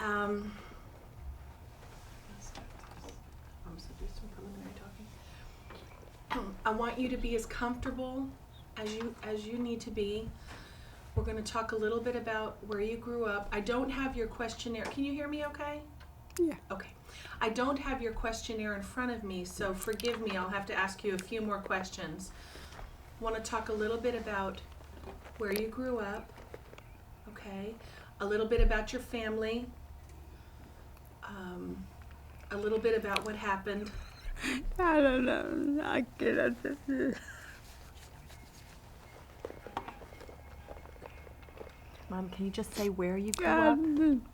Um, I want you to be as comfortable as you need to be. We're going to talk a little bit about where you grew up. I don't have your questionnaire. Can you hear me okay? Yeah. Okay. I don't have your questionnaire in front of me, so forgive me. I'll have to ask you a few more questions. Want to talk a little bit about where you grew up, okay? A little bit about your family, a little bit about what happened. I don't know. I cannot. Mom, can you just say where you grew God. up?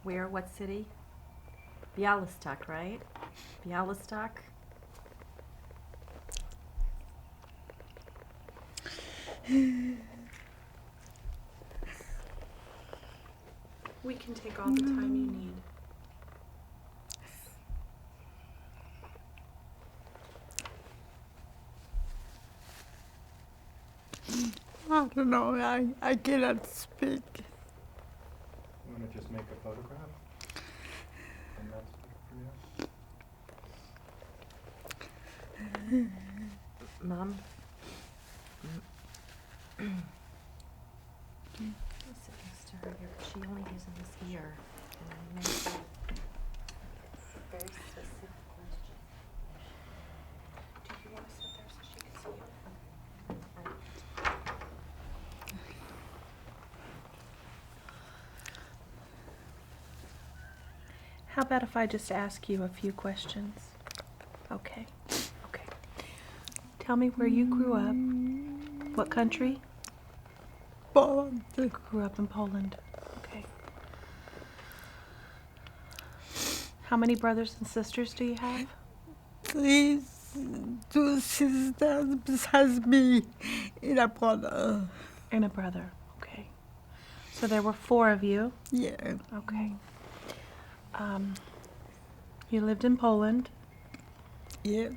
Where? What city? Bialystok, right? Bialystok? We can take all the time you need. I don't know. I cannot speak. You want to just make a photograph? And that's for you? Mom? I'll sit next to her here, 'cause she only hears in this ear. And I may say very specific questions. Do you want to sit there so she can see you? How about if I just ask you a few questions? Okay. Okay. Tell me where you grew up. What country? Poland. Grew up in Poland. Okay. How many brothers and sisters do you have? 3, 2 sisters besides me and a brother. And a brother. Okay. So there were 4 of you. Yeah. Okay. You lived in Poland. Yeah.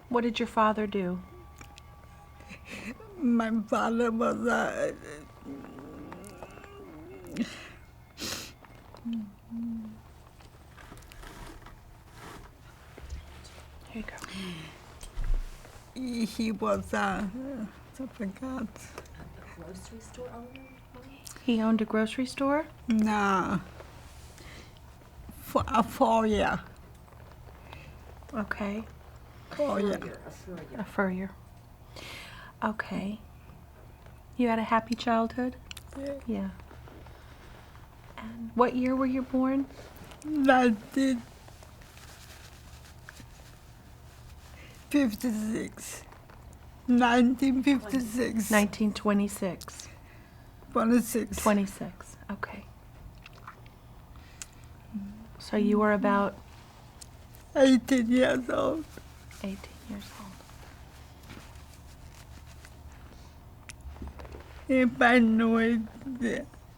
What did your father do? My father was Here you go. he was I forgot. A grocery store owner? He owned a grocery store? No. For a 4 year. Okay. 4 year. A furrier. Okay. You had a happy childhood? Yeah. Yeah. And what year were you born? 1956. 1956. 1926. 26. 26. Okay. So you were about 18 years old. 18 years old. If I know it,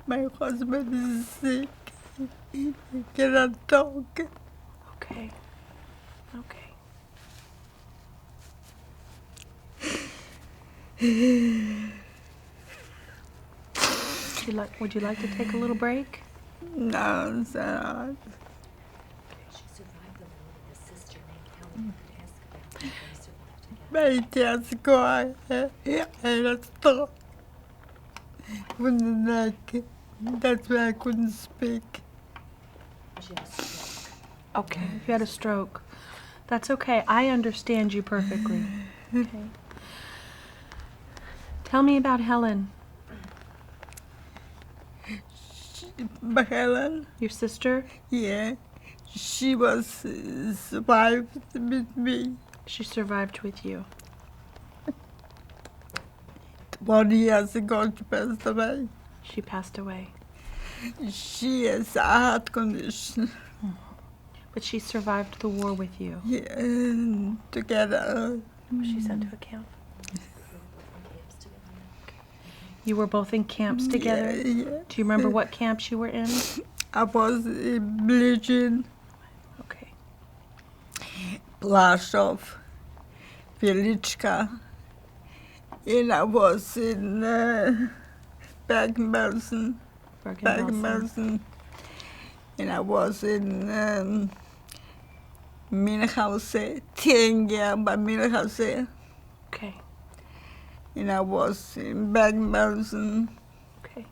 my husband is sick. He cannot talk. Okay. Okay. Would you like to take a little break? No, sir. She survived the war with a sister named Helen. You could ask about how they survived together. My tears go. I lost talk. With the neck. That's why I couldn't speak. She had a stroke. Okay. If you had a stroke. That's okay. I understand you perfectly. Okay. Tell me about Helen, Helen, your sister. yeah, she was survived with me. She survived with you. 1 year ago, she passed away. She passed away. She has a heart condition. But she survived the war with you. Yeah, together. Was she sent to a camp? You were both in camps together? Yeah. Do you remember what camps you were in? I was in Bleaching, Okay. Blaszów, Wieliczka, and I was in Bergen-Belsen. Bergen-Belsen. And I was in Milchhause, 10 years by Milchhause. Okay. And I was in Bergen-Belsen. Okay.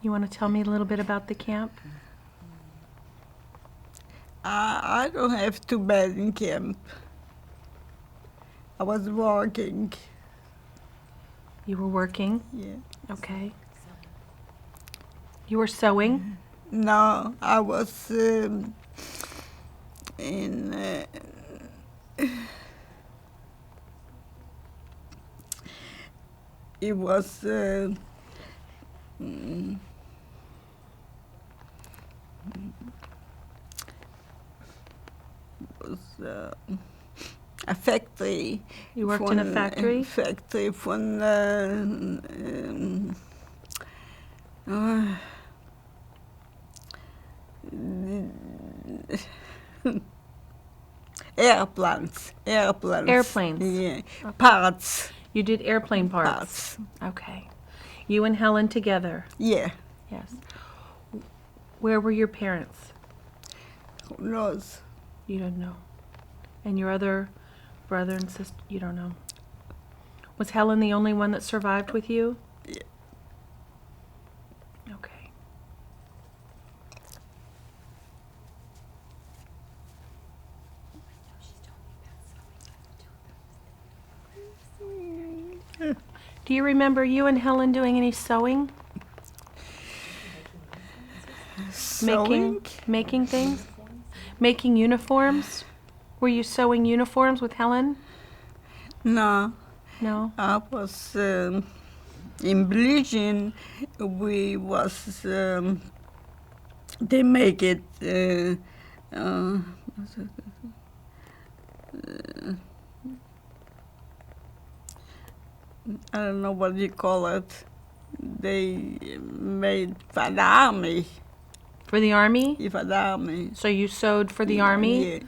You want to tell me a little bit about the camp? I don't have too bad in camp. I was working. You were working? Yeah. Okay. You were sewing? No, I was in. It was. Was a factory. You worked in a factory? Factory von airplanes. Airplanes. Yeah. Parts. You did airplane parts. Okay. You and Helen together? Yeah. Yes. Where were your parents? Who knows? You don't know. And your other brother and sister? You don't know. Was Helen the only one that survived with you? Yeah. Okay. Do you remember you and Helen doing any sewing? Sewing? Making things? Making uniforms? Were you sewing uniforms with Helen? No. No? I was in bleaching. We was they make it. I don't know what you call it. They made for the army. For the army? For the army. So you sewed for the army? Yeah.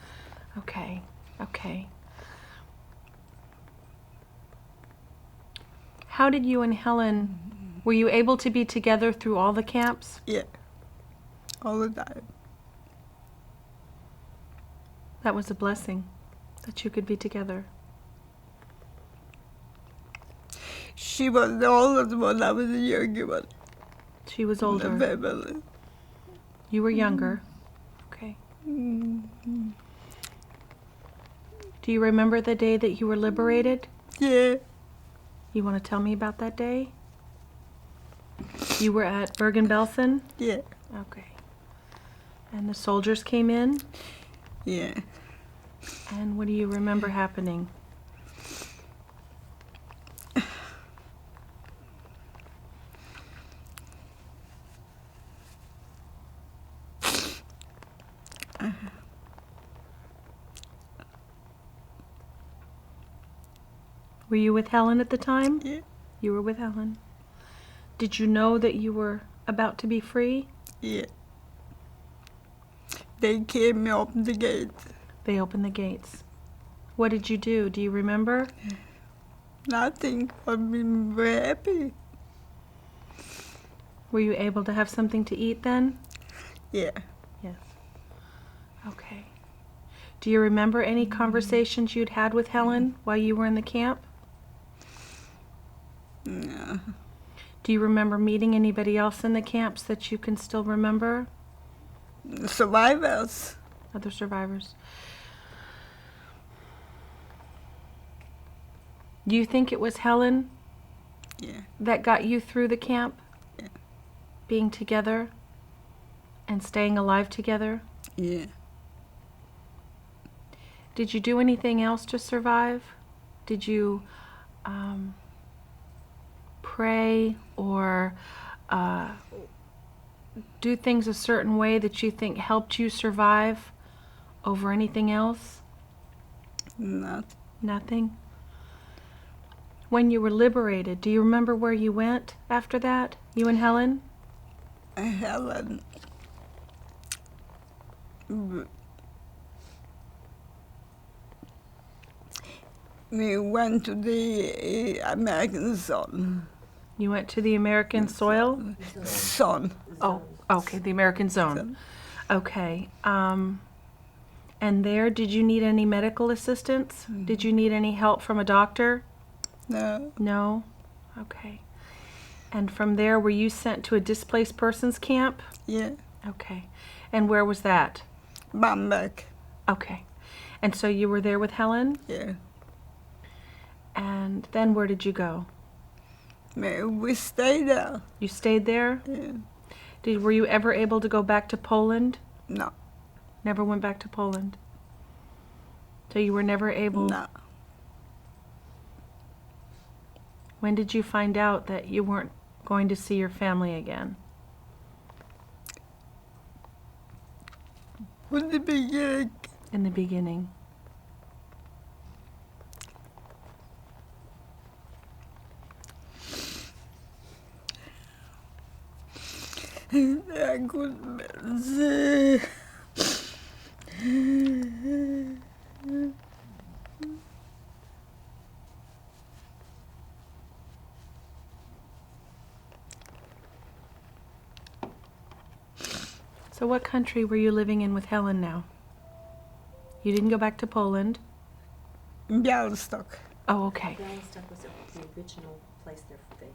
Okay. Okay. How did you and Helen, were you able to be together through all the camps? Yeah. All the time. That was a blessing, that you could be together. She was the oldest one. I was the younger one. She was The older. family. You were younger. Okay. Mm-hmm. Do you remember the day that you were liberated? Yeah. You want to tell me about that day? You were at Bergen-Belsen? Yeah. Okay. And the soldiers came in? Yeah. And what do you remember happening? Were you with Helen at the time? Yeah. You were with Helen. Did you know that you were about to be free? Yeah. They came me open the gate. They opened the gates. What did you do? Do you remember? Nothing. I've been very happy. Were you able to have something to eat then? Yeah. Yes. Okay. Do you remember any conversations you'd had with Helen while you were in the camp? No. Do you remember meeting anybody else in the camps that you can still remember? Survivors. Other survivors. Do you think it was Helen Yeah. that got you through the camp? Yeah. Being together and staying alive together? Yeah. Did you do anything else to survive? Did you pray or do things a certain way that you think helped you survive over anything else? Not. Nothing? When you were liberated, do you remember where you went after that, you and Helen? Helen. We went to the American zone. You went to the American soil? Son. Oh, okay, the American zone. Son. Okay. And there, did you need any medical assistance? Did you need any help from a doctor? No. No? Okay. And from there, were you sent to a displaced persons camp? Yeah. Okay. And where was that? Bamberg. Okay. And so you were there with Helen? Yeah. And then where did you go? We stayed there. You stayed there? Yeah. Were you ever able to go back to Poland? No. Never went back to Poland. So you were never able. No. When did you find out that you weren't going to see your family again? From the beginning. In the beginning. I couldn't see. So what country were you living in with Helen now? You didn't go back to Poland? Białystok. Oh, okay. Białystok was the original place they're from.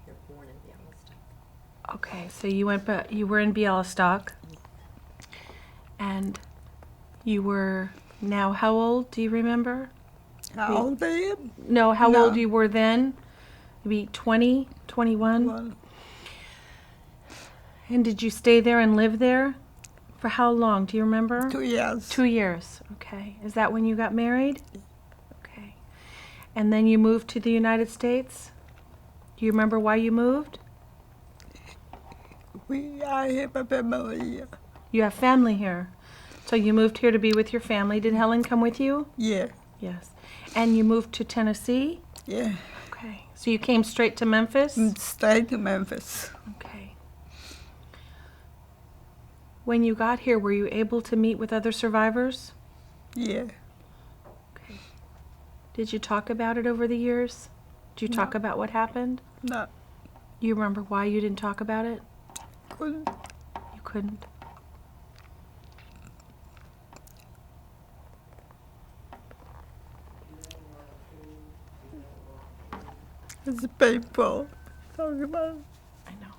They're born in Białystok. Okay, so you went, but you were in Białystok, and you were now how old? Do you remember? How old I am? No, how No. old you were then? Maybe 20, 21? Well, And did you stay there and live there? For how long? Do you remember? 2 years. 2 years. Okay. Is that when you got married? Okay. And then you moved to the United States? Do you remember why you moved? I have a family here. You have family here. So you moved here to be with your family. Did Helen come with you? Yeah. Yes. And you moved to Tennessee? Yeah. Okay. So you came straight to Memphis? Stayed to Memphis. Okay. When you got here, were you able to meet with other survivors? Yeah. Okay. Did you talk about it over the years? Did you talk about what happened? No. You remember why you didn't talk about it? Couldn't. You couldn't. It's painful. Talk about it. I know.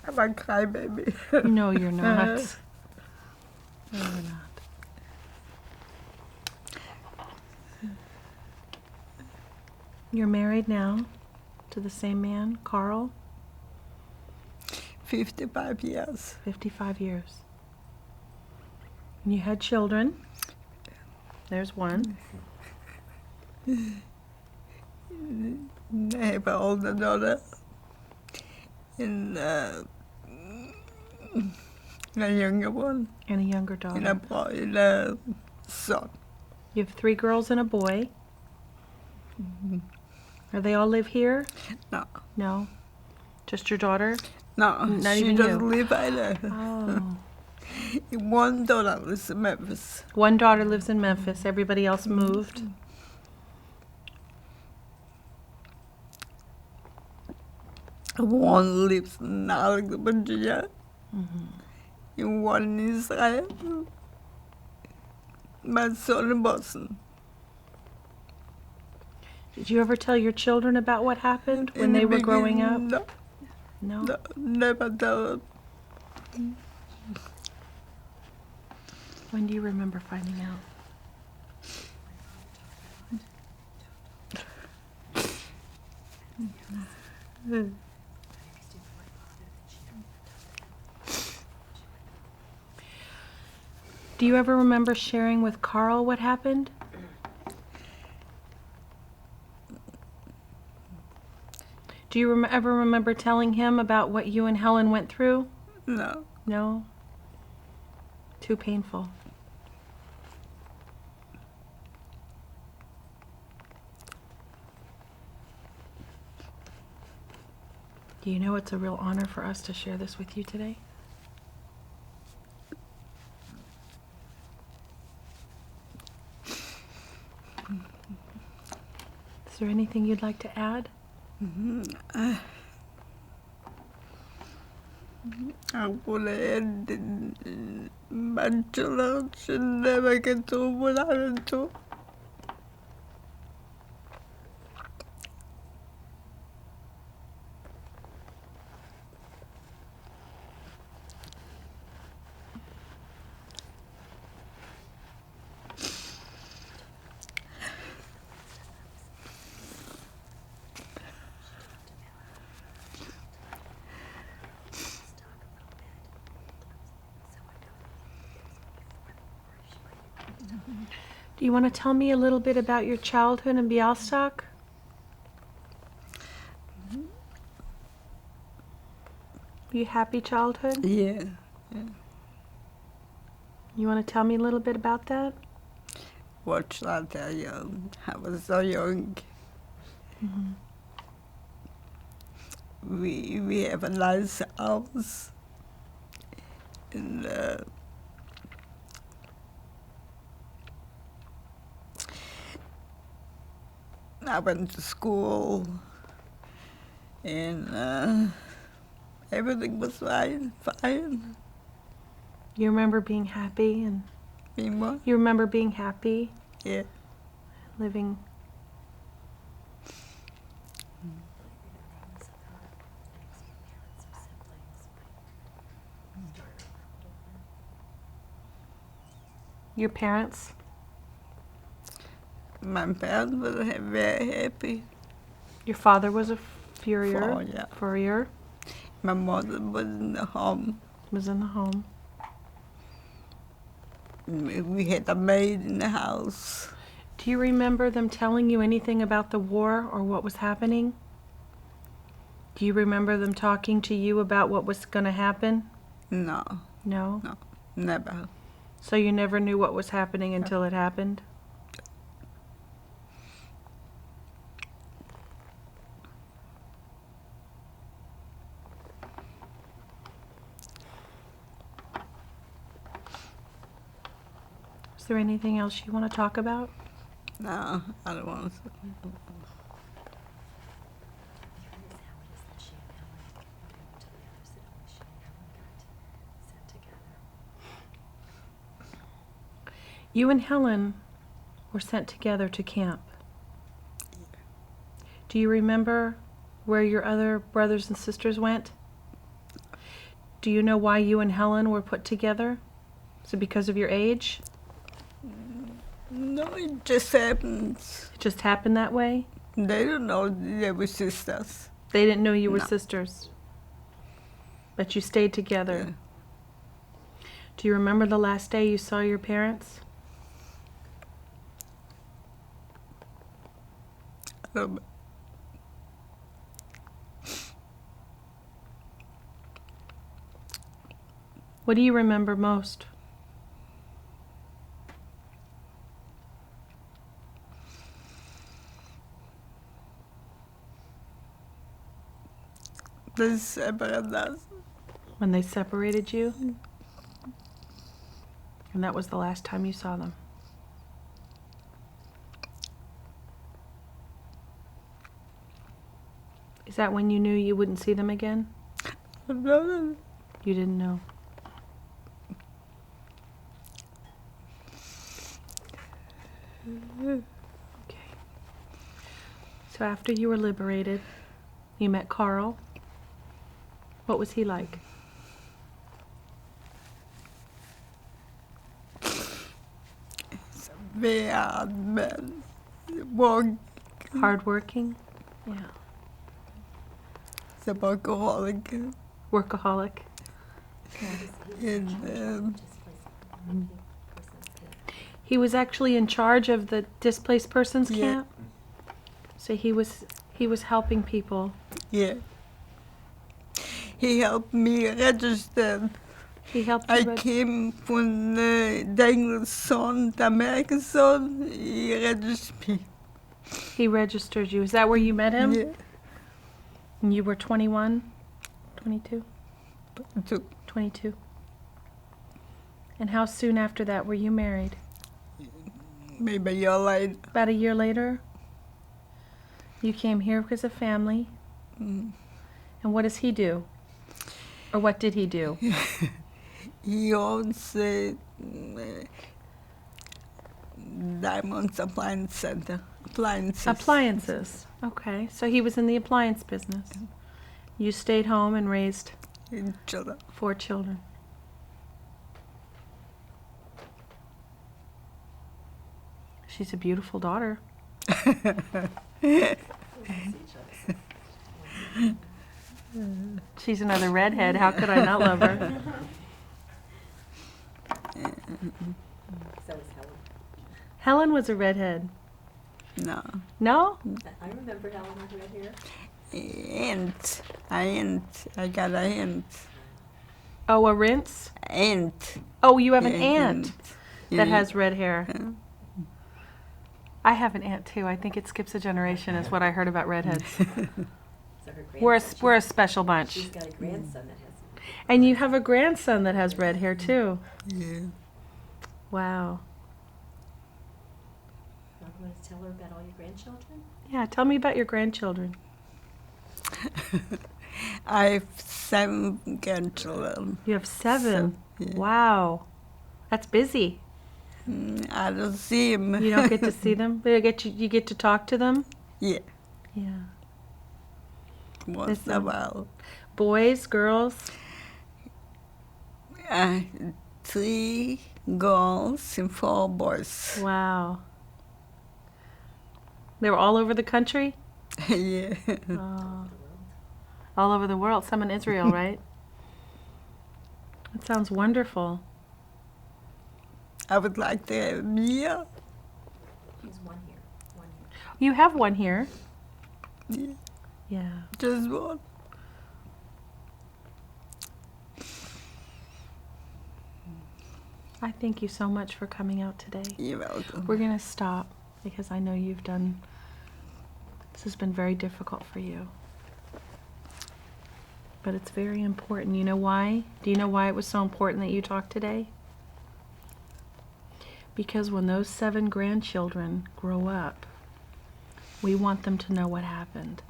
I'm a crybaby. No, you're not. No, you're not. You're married now to the same man, Carl, 55 years. 55 years. And you had children. There's one. I have an older daughter and a younger one And a younger and a daughter. boy and a son. You have 3 girls and a boy. Are they all live here? No. No. Just your daughter? No, Not she even doesn't you. live either. Oh. One daughter lives in Memphis. One daughter lives in Memphis. Everybody else moved. One lives in Arlington, Virginia. And one in Israel. My son in Boston. Did you ever tell your children about what happened when In the they were growing up? beginning, No. No, never tell them. When do you remember finding out? Do you ever remember sharing with Carl what happened? Do you ever remember telling him about what you and Helen went through? No. No? Too painful. Do you know it's a real honor for us to share this with you today? Is there anything you'd like to add? I would have ended bachelor should never get to what I went to. Do you want to tell me a little bit about your childhood in Bialystok? You happy childhood? Yeah. You want to tell me a little bit about that? What shall I tell you? I was so young. We have a nice house. And I went to school. And everything was fine. You remember being happy and Being what? you remember being happy, Yeah. living. Your parents? My parents were very happy. Your father was a furrier. Oh, yeah. Furrier My mother was in the home. was in the home. We had a maid in the house. Do you remember them telling you anything about the war or what was happening? Do you remember them talking to you about what was going to happen? No, No? never. So you never knew what was happening until it happened? Is there anything else you want to talk about? No, I don't want to. You and Helen were sent together to camp. Do you remember where your other brothers and sisters went? Do you know why you and Helen were put together? Is it because of your age? No, it just happens. It just happened that way? They don't know they were sisters. They didn't know you were No. sisters. But you stayed together. Yeah. Do you remember the last day you saw your parents? I don't- What do you remember most? They separated us. When they separated you? And that was the last time you saw them. Is that when you knew you wouldn't see them again? No, You didn't know. Okay. So after you were liberated, you met Carl. What was he like? very hard man. Work. Hardworking? Yeah. He's a alcoholic. Workaholic? And He was actually in charge of the displaced persons Yeah. camp? So he was helping people. yeah. He helped me register. He helped I you came from the English son, the American son. He registered me. he registered you. Is that where you met him? Yeah. And you were 21? 22? To 22. And how soon after that were you married? maybe a year later. About a year later? You came here because of family. Mm. And what does he do? Or what did he do? He owns Diamond's Appliance Center. Appliances. Appliances. Okay. So he was in the appliance business. You stayed home and raised In Chile. 4 children. She's a beautiful daughter. She's another redhead. How could I not love her? So is Helen. Helen was a redhead. No. No? I remember Helen with red hair. Aunt. I got an aunt. Oh, a rinse? Aunt. Oh, you have an Yeah, aunt that Yeah. has red hair. I have an aunt too. I think it skips a generation, is what I heard about redheads. So her We're grandson, we're a special bunch. she's got a grandson that has. And you have a grandson that has red hair too. Yeah. Wow. Well, you want to tell her about all your grandchildren? Yeah, tell me about your grandchildren. I have 7 grandchildren. You have 7. Yeah. Wow. That's busy. I don't see him. You don't get to see them? You get to talk to them? Yeah. Yeah. Once in a while. Boys, girls? 3 girls and 4 boys. Wow. They were all over the country? Yeah. Oh. All over the world. Some in Israel, right? That sounds wonderful. I would like to have him here. He's one here. One here. You have one here. Yeah. Yeah. Just one. I thank you so much for coming out today. You're welcome. We're going to stop because I know you've done, this has been very difficult for you. But it's very important. You know why? Do you know why it was so important that you talked today? Because when those 7 grandchildren grow up, we want them to know what happened.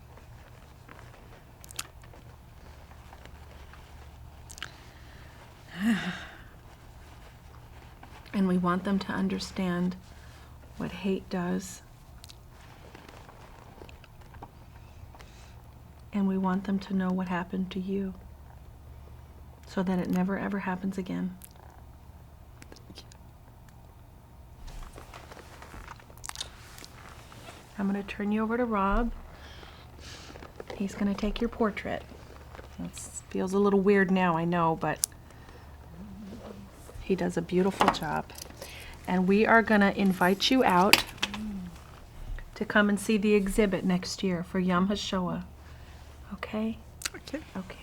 And we want them to understand what hate does. And we want them to know what happened to you so that it never ever happens again. I'm going to turn you over to Rob. He's going to take your portrait. It feels a little weird now, I know, but he does a beautiful job. And we are going to invite you out to come and see the exhibit next year for Yom HaShoah. Okay? Okay. Okay.